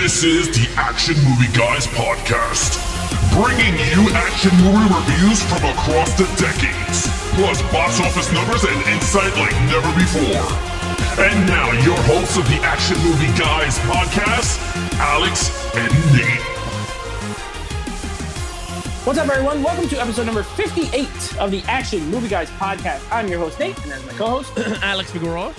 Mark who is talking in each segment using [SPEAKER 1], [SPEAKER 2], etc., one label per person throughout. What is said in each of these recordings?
[SPEAKER 1] This is the Action Movie Guys podcast, bringing you action movie reviews from across the decades, plus box office numbers and insight like never before. And now, your hosts of the Action Movie Guys podcast, Alex and Nate.
[SPEAKER 2] What's up, everyone? Welcome to episode number 58 of the Action Movie Guys podcast. I'm your host, Nate, and that's my co-host,
[SPEAKER 3] Alex Figueroa.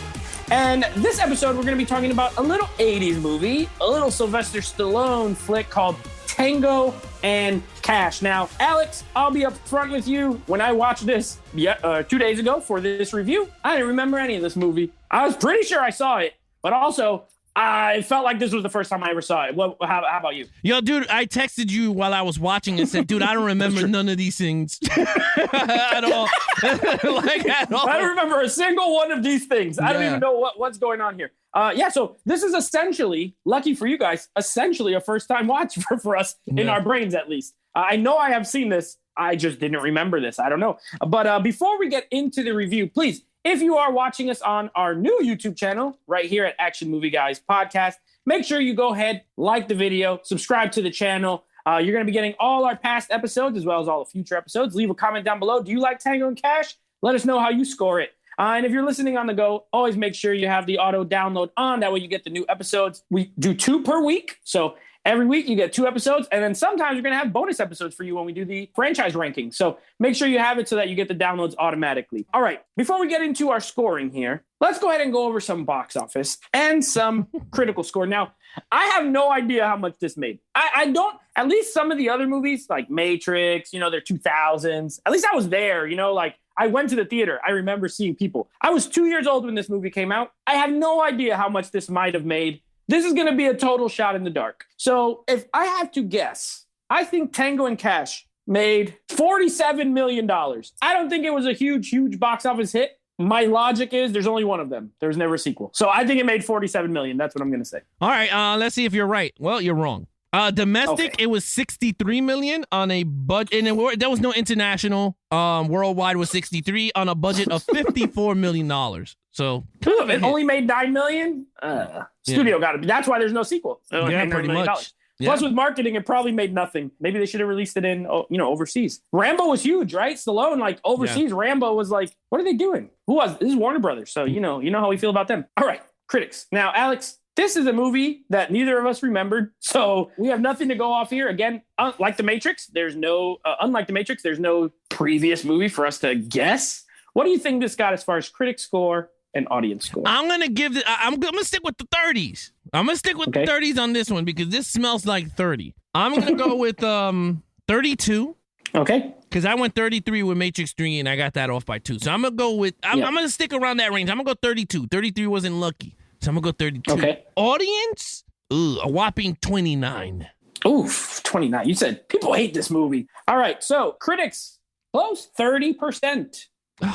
[SPEAKER 2] And this episode, we're going to be talking about a little 80s movie, a little Sylvester Stallone flick called Tango and Cash. Now, Alex, I'll be up front with you. When I watched this 2 days ago for this review, I didn't remember any of this movie. I was pretty sure I saw it, but also I felt like this was the first time I ever saw it. How about you?
[SPEAKER 3] Yo, dude, I texted you while I was watching and said, dude, I don't remember none of these things at all. At all.
[SPEAKER 2] I don't remember a single one of these things. I don't even know what's going on here. So this is essentially, lucky for you guys, essentially a first-time watch for us, in our brains at least. I know I have seen this. I just didn't remember this. I don't know. But before we get into the review, please, if you are watching us on our new YouTube channel right here at Action Movie Guys Podcast, make sure you go ahead, like the video, subscribe to the channel. You're going to be getting all our past episodes as well as all the future episodes. Leave a comment down below. Do you like Tango and Cash? Let us know how you score it. And if you're listening on the go, always make sure you have the auto download on. That way you get the new episodes. We do 2 per week. So every week you get 2 episodes. And then sometimes we're going to have bonus episodes for you when we do the franchise ranking. So make sure you have it so that you get the downloads automatically. All right. Before we get into our scoring here, let's go ahead and go over some box office and some critical score. Now, I have no idea how much this made. I don't, at least some of the other movies like Matrix, they're 2000s. At least I was there, like I went to the theater. I remember seeing people. I was 2 years old when this movie came out. I have no idea how much this might have made. This is going to be a total shot in the dark. So if I have to guess, I think Tango and Cash made $47 million. I don't think it was a huge box office hit. My logic is there's only one of them. There's never a sequel. So I think it made $47 million. That's what I'm going to say.
[SPEAKER 3] All right, let's see if you're right. Well, you're wrong. Domestic, It was $63 million on a budget, and there was no international. Worldwide was $63 on a budget of $54 million. So
[SPEAKER 2] it only made $9 million. Studio got it. That's why there's no sequel.
[SPEAKER 3] Pretty much.
[SPEAKER 2] Plus, with marketing, it probably made nothing. Maybe they should have released it in, overseas. Rambo was huge, right? Stallone, overseas. Yeah. Rambo was like, what are they doing? This is Warner Brothers, so you know how we feel about them. All right, critics. Now, Alex, this is a movie that neither of us remembered, so we have nothing to go off here. Again, unlike The Matrix, there's no previous movie for us to guess. What do you think this got as far as critic score and audience score?
[SPEAKER 3] I'm gonna stick with the 30s. I'm gonna stick with the 30s on this one because this smells like 30. I'm gonna go with 32.
[SPEAKER 2] Okay.
[SPEAKER 3] Because I went 33 with Matrix 3 and I got that off by 2. So I'm gonna go with I'm gonna stick around that range. I'm gonna go 32. 33 wasn't lucky. So I'm gonna go 32. Okay. Audience? A whopping 29.
[SPEAKER 2] Oof, 29. You said people hate this movie. All right, so critics, close, 30%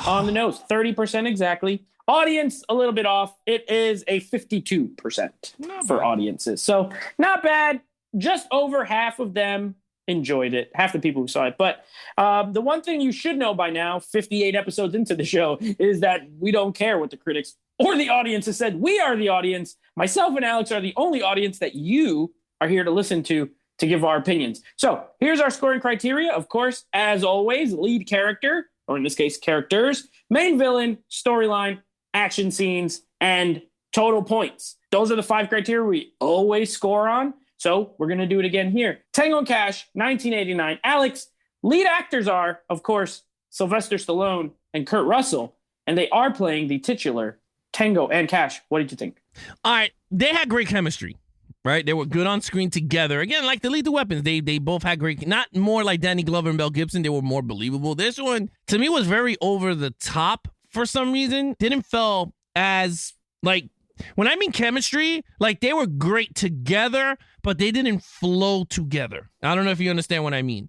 [SPEAKER 2] on the nose. 30% exactly. Audience, a little bit off. It is a 52% for audiences. So not bad. Just over half of them enjoyed it. Half the people who saw it. But the one thing you should know by now, 58 episodes into the show, is that we don't care what the critics or the audience has said. We are the audience. Myself and Alex are the only audience that you are here to listen to give our opinions. So here's our scoring criteria. Of course, as always, lead character, or in this case, characters, main villain, storyline, action scenes, and total points. Those are the 5 criteria we always score on. So we're going to do it again here. Tango and Cash, 1989. Alex, lead actors are, of course, Sylvester Stallone and Kurt Russell, and they are playing the titular Tango and Cash. What did you think?
[SPEAKER 3] All right. They had great chemistry, right? They were good on screen together. Again, like the Lethal Weapons, they both had great, not more like Danny Glover and Mel Gibson. They were more believable. This one, to me, was very over the top for some reason. Didn't feel as, when I mean chemistry, they were great together, but they didn't flow together. I don't know if you understand what I mean.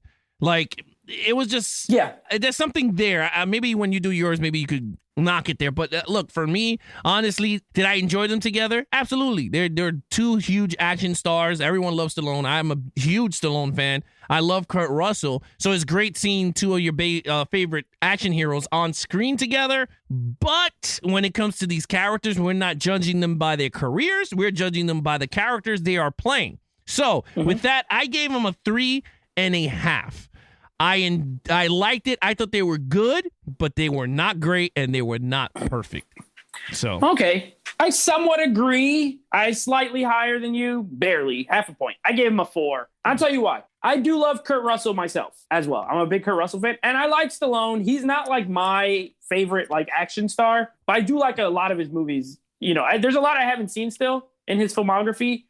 [SPEAKER 3] It was just, there's something there. Maybe when you do yours, maybe you could knock it there. But look, for me, honestly, did I enjoy them together? Absolutely. They're 2 huge action stars. Everyone loves Stallone. I'm a huge Stallone fan. I love Kurt Russell. So it's great seeing 2 of your favorite action heroes on screen together. But when it comes to these characters, we're not judging them by their careers. We're judging them by the characters they are playing. So with that, I gave them a 3.5. I liked it. I thought they were good, but they were not great and they were not perfect. So
[SPEAKER 2] okay, I somewhat agree. I slightly higher than you, barely half a point. I gave him a 4. I'll tell you why. I do love Kurt Russell myself as well. I'm a big Kurt Russell fan, and I like Stallone. He's not like my favorite like action star, but I do like a lot of his movies. You know, there's a lot I haven't seen still in his filmography,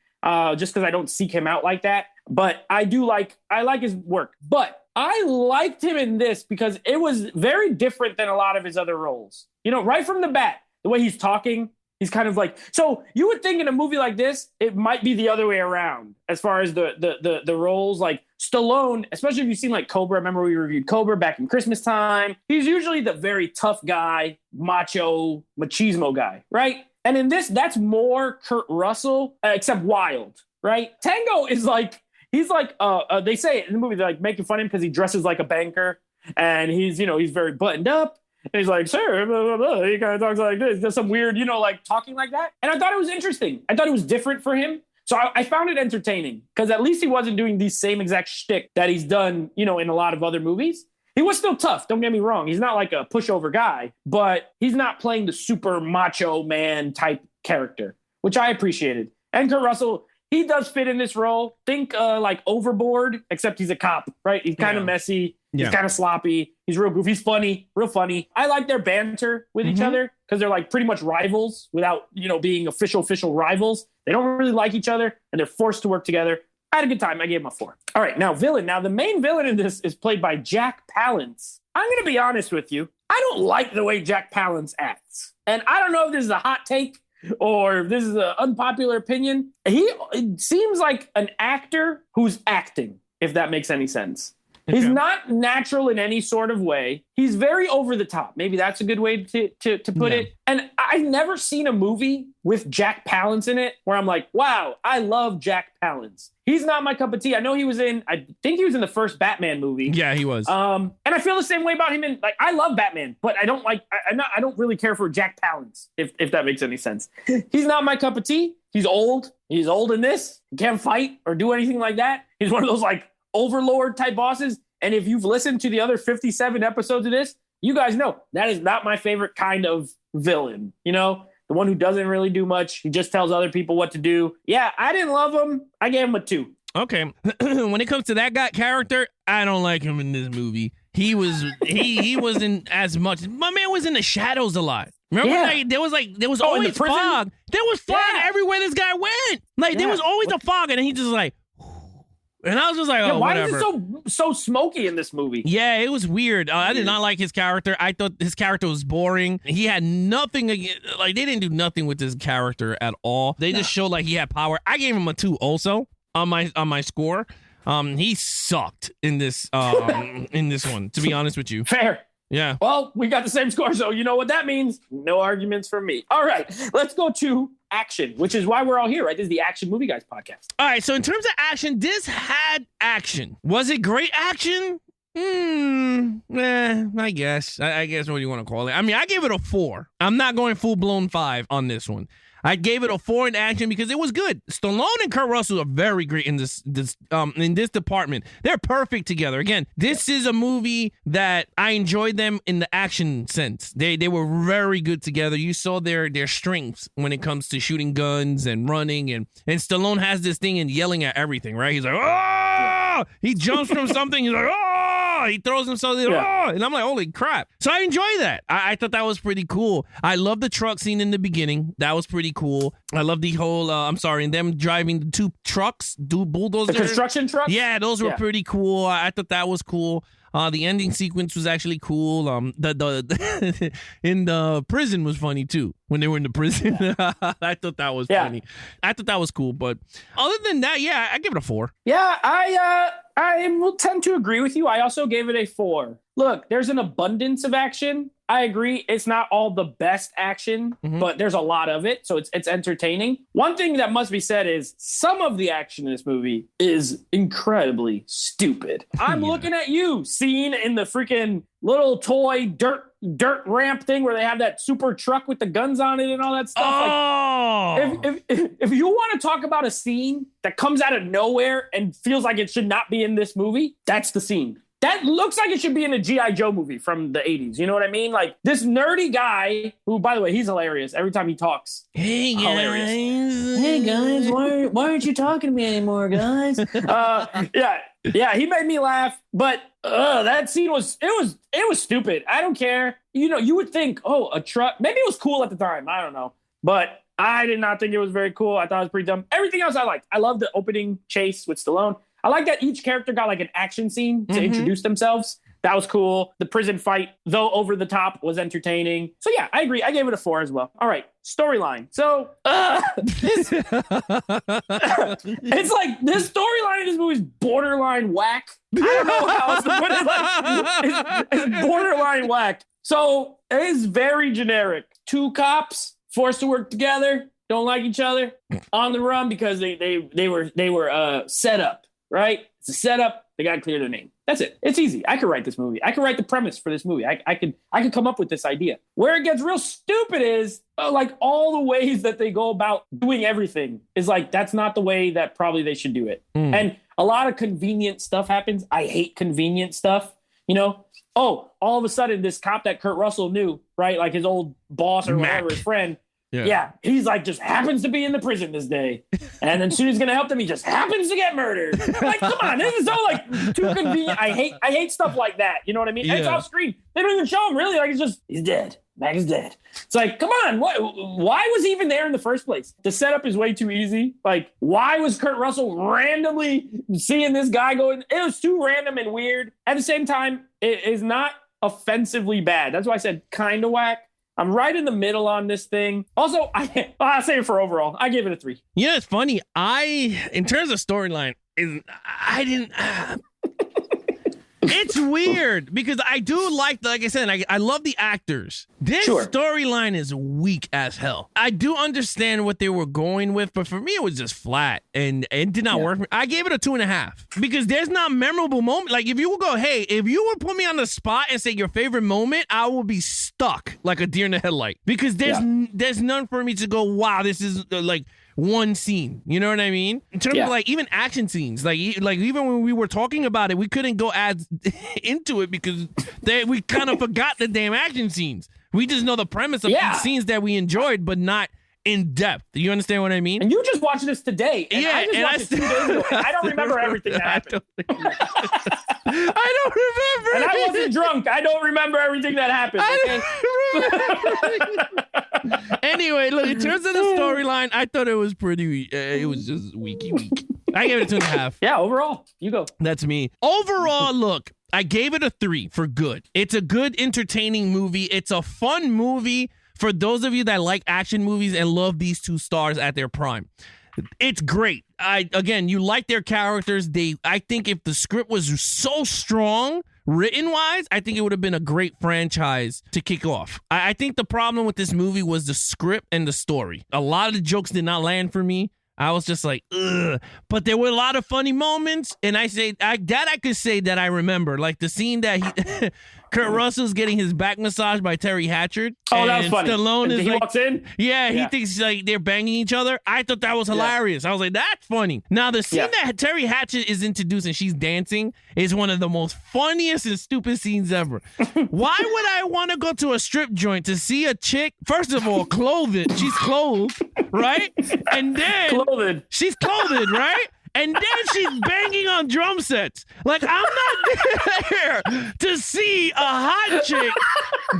[SPEAKER 2] just because I don't seek him out like that. But I like his work. But I liked him in this because it was very different than a lot of his other roles. You know, right from the bat, the way he's talking, he's kind of like, so you would think in a movie like this, it might be the other way around as far as the roles. Like Stallone, especially if you've seen like Cobra. Remember we reviewed Cobra back in Christmas time. He's usually the very tough guy, machismo guy, right? And in this, that's more Kurt Russell, except wild, right? Tango is like, he's like, they say it in the movie, they're like making fun of him because he dresses like a banker and he's, you know, he's very buttoned up. And he's like, sir, blah, blah, blah. He kind of talks like this, just some weird, you know, like talking like that. And I thought it was interesting. I thought it was different for him. So I found it entertaining because at least he wasn't doing the same exact shtick that he's done, you know, in a lot of other movies. He was still tough. Don't get me wrong. He's not like a pushover guy, but he's not playing the super macho man type character, which I appreciated. And Kurt Russell, he does fit in this role. Think like Overboard, except he's a cop, right? He's kind of messy. He's kind of sloppy. He's real goofy. He's funny, real funny. I like their banter with each other because they're like pretty much rivals without, you know, being official rivals. They don't really like each other and they're forced to work together. I had a good time. I gave him a 4. All right, now villain. Now the main villain in this is played by Jack Palance. I'm going to be honest with you. I don't like the way Jack Palance acts. And I don't know if this is a hot take or if this is an unpopular opinion. He seems like an actor who's acting, if that makes any sense. Okay. He's not natural in any sort of way. He's very over the top. Maybe that's a good way to put it. And I've never seen a movie with Jack Palance in it where I'm like, wow, I love Jack Palance. He's not my cup of tea. I know I think he was in the first Batman movie.
[SPEAKER 3] Yeah, he was.
[SPEAKER 2] And I feel the same way about him like, I love Batman, but I don't really care for Jack Palance, if that makes any sense. He's not my cup of tea. He's old. He's old in this. He can't fight or do anything like that. He's one of those like overlord type bosses. And if you've listened to the other 57 episodes of this, you guys know that is not my favorite kind of villain. You know, the one who doesn't really do much. He just tells other people what to do. Yeah, I didn't love him. I gave him a 2.
[SPEAKER 3] Okay. When it comes to that guy character, I don't like him in this movie. He wasn't as much. My man was in the shadows a lot. Remember, like, there was always fog. There was fog everywhere this guy went. Like there was always a fog, and he just like. And I was just like, oh,
[SPEAKER 2] why
[SPEAKER 3] whatever.
[SPEAKER 2] is it so smoky in this movie?
[SPEAKER 3] Yeah, it was weird. I did not like his character. I thought his character was boring. He had nothing like they didn't do nothing with his character at all. They just showed like he had power. I gave him a 2 also on my score. He sucked in this one, to be honest with you.
[SPEAKER 2] Fair.
[SPEAKER 3] Yeah.
[SPEAKER 2] Well, we got the same score, so you know what that means. No arguments from me. All right, let's go to action, which is why we're all here, right? This is the Action Movie Guys podcast.
[SPEAKER 3] All right, so in terms of action, this had action. Was it great action? I guess. I guess what you want to call it. I mean, I gave it a 4. I'm not going full-blown 5 on this one. I gave it a 4 in action because it was good. Stallone and Kurt Russell are very great in this department. They're perfect together. Again, this is a movie that I enjoyed them in the action sense. They were very good together. You saw their strengths when it comes to shooting guns and running, and Stallone has this thing and yelling at everything, right? He's like, oh! He jumps from something. He's like, oh! He throws himself, oh! And I'm like, holy crap. So I enjoy that. I thought that was pretty cool. I love the truck scene in the beginning. That was pretty cool. I love the whole, and them driving the 2 trucks, bulldozers.
[SPEAKER 2] The construction trucks?
[SPEAKER 3] Yeah, those were pretty cool. I thought that was cool. The ending sequence was actually cool. The in the prison was funny too. When they were in the prison, I thought that was funny. I thought that was cool. But other than that, yeah, I give it a 4.
[SPEAKER 2] Yeah, I will tend to agree with you. I also gave it a 4. Look, there's an abundance of action. I agree. It's not all the best action, but there's a lot of it. So it's entertaining. One thing that must be said is some of the action in this movie is incredibly stupid. I'm looking at you, seen in the freaking little toy dirt, dirt ramp thing where they have that super truck with the guns on it and all that stuff.
[SPEAKER 3] Oh,
[SPEAKER 2] Like, if you want to talk about a scene that comes out of nowhere and feels like it should not be in this movie, that's the scene. That looks like it should be in a G.I. Joe movie from the 80s. You know what I mean? Like this nerdy guy who, by the way, he's hilarious every time he talks.
[SPEAKER 3] hey guys.
[SPEAKER 2] Hilarious. Hey guys, why aren't you talking to me anymore, guys? Yeah, he made me laugh. But that scene was stupid. I don't care. You know, you would think, oh, a truck. Maybe it was cool at the time. I don't know. But I did not think it was very cool. I thought it was pretty dumb. Everything else I liked. I love the opening chase with Stallone. I like that each character got like an action scene to introduce themselves. That was cool. The prison fight, though over the top, was entertaining. So yeah, I agree. I gave it a 4 as well. All right, storyline. So it's like this storyline in this movie is borderline whack. I don't know how else to put it. Like, it's borderline whack. So it is very generic. 2 cops forced to work together, don't like each other, on the run because they were set up. Right? It's a setup. They got to clear their name. That's it. It's easy. I could write this movie. I could write the premise for this movie. I could come up with this idea. Where it gets real stupid is like all the ways that they go about doing everything is like, that's not the way that probably they should do it. And a lot of convenient stuff happens. I hate convenient stuff. You know, oh, all of a sudden this cop that Kurt Russell knew, right? Like his old boss or whatever, his friend. Yeah, he's like just happens to be in the prison this day, and then soon he's gonna help them. He just happens to get murdered. Like, come on, this is so like too convenient. I hate stuff like that. You know what I mean? And it's off screen. They don't even show him really. Like it's just he's dead. Mac is dead. It's like, come on, what? Why was he even there in the first place? The setup is way too easy. Like, why was Kurt Russell randomly seeing this guy going? It was too random and weird. At the same time, it is not offensively bad. That's why I said kind of whack. I'm right in the middle on this thing. Also, I'll say it for overall. I gave it a 3.
[SPEAKER 3] Yeah, it's funny. In terms of storyline, I didn't. It's weird because I do like I said, I love the actors. This storyline is weak as hell. I do understand what they were going with, but for me, it was just flat and it did not work. I gave it a 2.5 because there's not memorable moment. Like if you would go, hey, if you would put me on the spot and say your favorite moment, I will be stuck like a deer in the headlight because there's none for me to go, wow, this is like one scene. You know what I mean? In terms of like even action scenes, like even when we were talking about it, we couldn't go as into it because we kind of forgot the damn action scenes. We just know the premise of these scenes that we enjoyed, but not in depth. You understand what I mean?
[SPEAKER 2] And you just watched this today. And I just watched it 2 days ago. And I don't remember everything that happened.
[SPEAKER 3] I don't remember.
[SPEAKER 2] And I wasn't drunk. I don't remember everything that happened. Okay?
[SPEAKER 3] Anyway, look, in terms of the storyline, I thought it was pretty, it was just weak. I gave it a 2.5.
[SPEAKER 2] Yeah, overall. You go.
[SPEAKER 3] That's me. Overall, look, I gave it a 3 for good. It's a good, entertaining movie. It's a fun movie for those of you that like action movies and love these 2 stars at their prime. It's great. Again, you like their characters. I think if the script was so strong, written-wise, I think it would have been a great franchise to kick off. I think the problem with this movie was the script and the story. A lot of the jokes did not land for me. I was just like, ugh. But there were a lot of funny moments, and I could say that I remember. Like the scene that Kurt Russell's getting his back massaged by Terry Hatcher.
[SPEAKER 2] Oh, that was funny.
[SPEAKER 3] Stallone is
[SPEAKER 2] he walks in?
[SPEAKER 3] Yeah, he thinks like they're banging each other. I thought that was hilarious. I was like, that's funny. Now, the scene that Terry Hatcher is introduced and she's dancing is one of the most funniest and stupid scenes ever. Why would I want to go to a strip joint to see a chick, first of all, clothed? She's clothed, right? And then she's clothed, right? And then she's banging on drum sets. Like, I'm not there to see a hot chick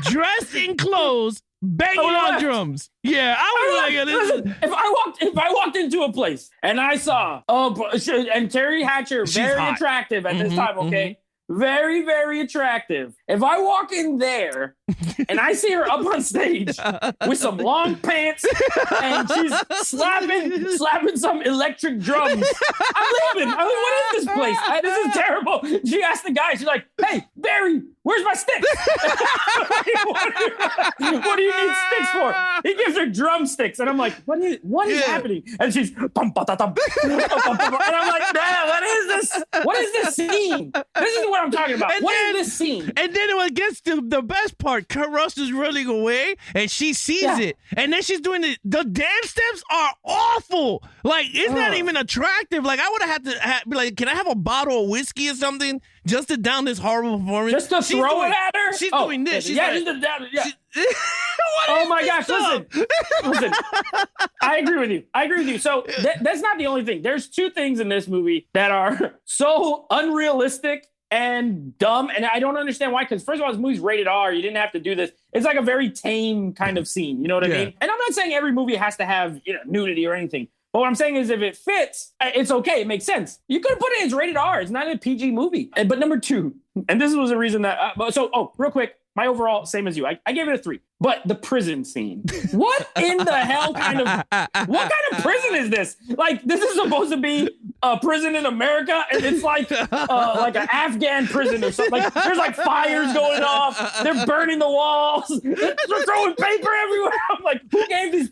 [SPEAKER 3] dressed in clothes banging on drums. Yeah, I was like,
[SPEAKER 2] if I walked into a place and I saw, and Terry Hatcher, very attractive at this time, okay? Very, very attractive. If I walk in there and I see her up on stage with some long pants and she's slapping some electric drums, I'm leaving. I mean, what is this place? This is terrible. She asked the guy, she's like, hey, Barry, where's my sticks? What do you need sticks for? He gives her drumsticks. And I'm like, what is happening? And she's, and I'm like, man, what is this? What is this scene? This is what I'm talking about. What is this scene?
[SPEAKER 3] And then it gets to the best part. Kurt Russell's running away, and she sees it. And then she's doing the dance steps are awful. Like, it's not even attractive. Like, I would have had to be like, can I have a bottle of whiskey or something just to down this horrible performance?
[SPEAKER 2] Just to throw it at her?
[SPEAKER 3] She's doing this. She's
[SPEAKER 2] oh my gosh, listen. I agree with you. So that's not the only thing. There's two things in this movie that are so unrealistic and dumb, and I don't understand why, because first of all, this movie's rated R. You didn't have to do this. It's like a very tame kind of scene. You know what I mean? And I'm not saying every movie has to have nudity or anything. But what I'm saying is if it fits, it's okay. It makes sense. You could have put it as rated R. It's not a PG movie. But number two, and this was a reason that, real quick, my overall, same as you. I gave it a 3. But the prison scene. What in the hell what kind of prison is this? Like, this is supposed to be a prison in America, and it's like an Afghan prison or something. Like, there's like fires going off. They're burning the walls. They're throwing paper everywhere. I'm like, who gave these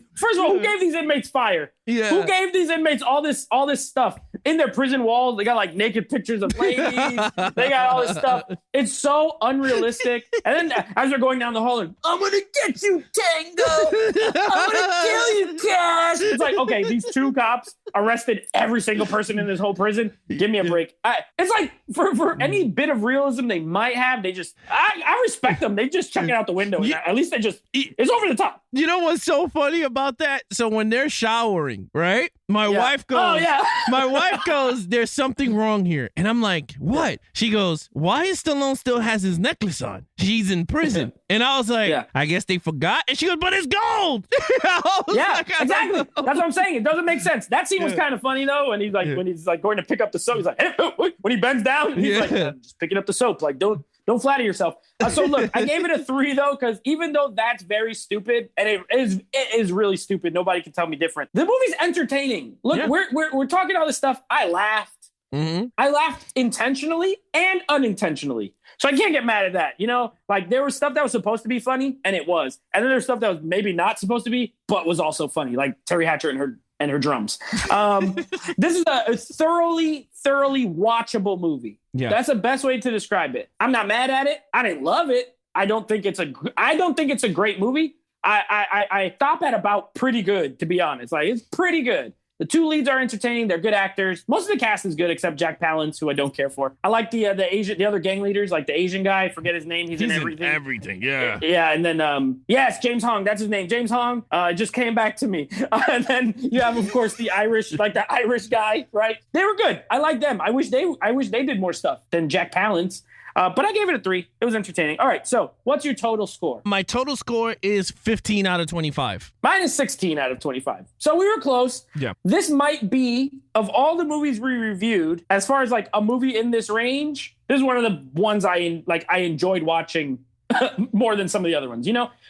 [SPEAKER 2] inmates fire?
[SPEAKER 3] Yeah.
[SPEAKER 2] Who gave these inmates all this stuff in their prison walls? They got like naked pictures of ladies. They got all this stuff. It's so unrealistic. And then as they're going down the hall, and I'm gonna get you, Tango. I'm gonna kill you, Cash. It's like, okay, these 2 cops arrested every single person in this whole prison. Give me a break. It's like for any bit of realism they might have, they just I respect them. They just chuck it out the window. And at least it's over the top.
[SPEAKER 3] You know what's so funny about that? So when they're showering, right? My wife goes, there's something wrong here. And I'm like, what? She goes, why is Stallone still has his necklace on? He's in prison. And I was like, I guess they forgot. And she goes, but it's gold.
[SPEAKER 2] Exactly. That's what I'm saying. It doesn't make sense. That scene was kind of funny though. And when he's like going to pick up the soap, he's like, hey, when he bends down, and he's like, I'm just picking up the soap. Like, don't flatter yourself. So look, I gave it a 3 though, because even though that's very stupid, and it is really stupid, nobody can tell me different. The movie's entertaining. Look, we're talking all this stuff. I laughed. Mm-hmm. I laughed intentionally and unintentionally. So I can't get mad at that. Like there was stuff that was supposed to be funny, and it was. And then there's stuff that was maybe not supposed to be, but was also funny, like Terry Hatcher and her drums. This is a thoroughly watchable movie. Yeah. That's the best way to describe it. I'm not mad at it. I didn't love it. I don't think it's a great movie. I stop at about pretty good, to be honest. Like, it's pretty good. The 2 leads are entertaining. They're good actors. Most of the cast is good except Jack Palance, who I don't care for. I like the other gang leaders, like the Asian guy. I forget his name. He's in everything.
[SPEAKER 3] Everything, yeah.
[SPEAKER 2] Yeah, and then it's James Hong. That's his name. James Hong. Just came back to me. And then you have, of course, the Irish guy, right? They were good. I like them. I wish they did more stuff than Jack Palance. But I gave it a 3. It was entertaining. All right, so what's your total score?
[SPEAKER 3] My total score is 15 out of 25.
[SPEAKER 2] Mine is 16 out of 25. So we were close.
[SPEAKER 3] Yeah.
[SPEAKER 2] This might be, of all the movies we reviewed, as far as like a movie in this range, this is one of the ones I enjoyed watching more than some of the other ones.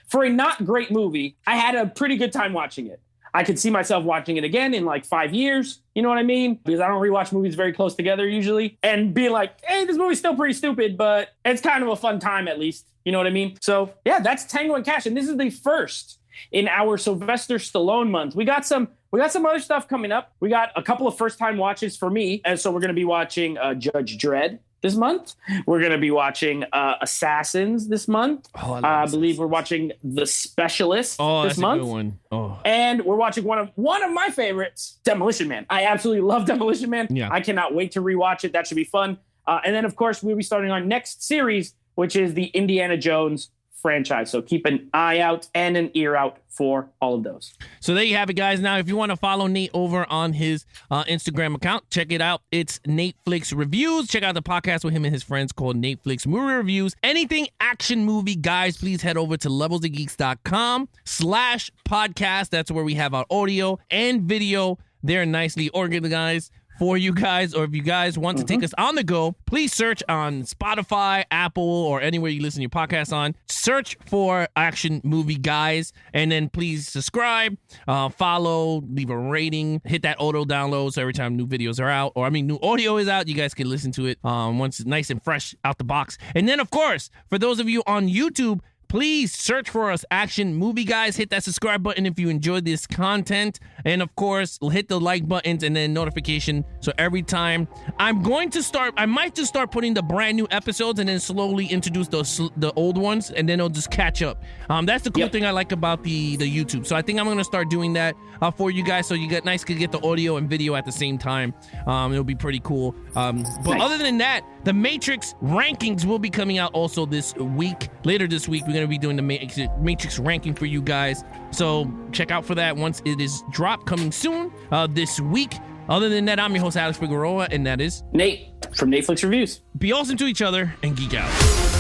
[SPEAKER 2] For a not great movie, I had a pretty good time watching it. I could see myself watching it again in like 5 years. You know what I mean? Because I don't rewatch movies very close together usually. And being like, hey, this movie's still pretty stupid, but it's kind of a fun time at least. You know what I mean? So yeah, that's Tango and Cash. And this is the first in our Sylvester Stallone month. We got some other stuff coming up. We got a couple of first time watches for me. And so we're going to be watching Judge Dredd this month. We're going to be watching Assassins this month. I believe we're watching The Specialist this month.
[SPEAKER 3] A good one. Oh.
[SPEAKER 2] And we're watching one of my favorites, Demolition Man. I absolutely love Demolition Man. Yeah. I cannot wait to rewatch it. That should be fun. And then, of course, we'll be starting our next series, which is the Indiana Jones franchise. So keep an eye out and an ear out for all of those.
[SPEAKER 3] So there you have it, guys. Now, if you want to follow Nate over on his Instagram account, check it out. It's Nateflix Reviews. Check out the podcast with him and his friends called Nateflix Movie Reviews. Anything action movie, guys, please head over to levelsofgeeks.com/podcast. That's where we have our audio and video. They're nicely organized for you guys, or if you guys want to take us on the go, please search on Spotify, Apple, or anywhere you listen to your podcast on. Search for Action Movie Guys, and then please subscribe, follow, leave a rating, hit that auto download so every time new videos are out, new audio is out, you guys can listen to it once it's nice and fresh out the box. And then, of course, for those of you on YouTube, Please search for us, Action Movie Guys. Hit that subscribe button if you enjoyed this content. And of course, hit the like buttons and then notification. So every time I might just start putting the brand new episodes and then slowly introduce the old ones, and then it'll just catch up. That's the cool thing I like about the YouTube. So I think I'm going to start doing that for you guys. So you get the audio and video at the same time. It'll be pretty cool. But other than that, the Matrix rankings will be coming out also this week. Later this week, we're going to be doing the Matrix ranking for you guys. So check out for that once it is dropped, coming soon this week. Other than that, I'm your host, Alex Figueroa, and that is
[SPEAKER 2] Nate from Netflix Reviews.
[SPEAKER 3] Be awesome to each other and geek out.